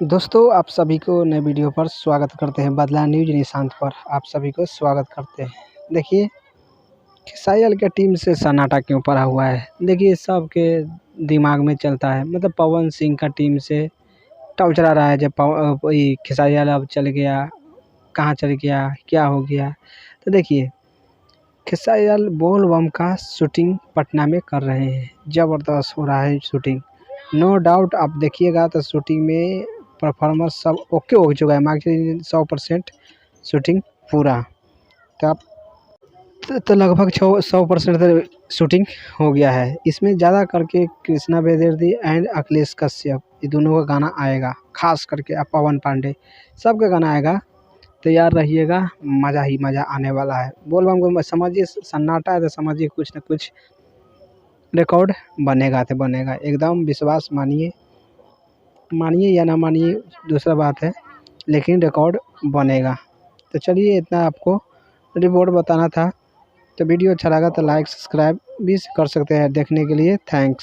दोस्तों आप सभी को नए वीडियो पर स्वागत करते हैं। बदला न्यूज़ निशांत पर आप सभी को स्वागत करते हैं। देखिए खेसारी के टीम से सन्नाटा क्यों पड़ा हुआ है। देखिए सबके दिमाग में चलता है, मतलब पवन सिंह का टीम से टॉप चला रहा है। जब वही खेसारी अब चल गया, कहाँ चल गया, क्या हो गया। तो देखिए खेसारी बोल बम का शूटिंग पटना में कर रहे हैं। ज़बरदस्त हो रहा है शूटिंग, नो डाउट। आप देखिएगा तो शूटिंग में परफॉर्मेंस सब ओके हो चुका है। मान के 100% शूटिंग पूरा। तो आप तो लगभग 100% शूटिंग हो गया है। इसमें ज़्यादा करके कृष्णा बेदर्दी एंड अखिलेश कश्यप, ये दोनों का गाना आएगा। खास करके आप पवन पांडे, सबका गाना आएगा। तैयार रहिएगा, मज़ा ही मज़ा आने वाला है। बोल बम को समझिए सन्नाटा है तो समझिए कुछ न कुछ रिकॉर्ड बनेगा तो बनेगा। एकदम विश्वास मानिए, मानिए या ना मानिए दूसरा बात है, लेकिन रिकॉर्ड बनेगा। तो चलिए इतना आपको रिपोर्ट बताना था। तो वीडियो अच्छा लगा तो लाइक सब्सक्राइब भी कर सकते हैं। देखने के लिए थैंक्स।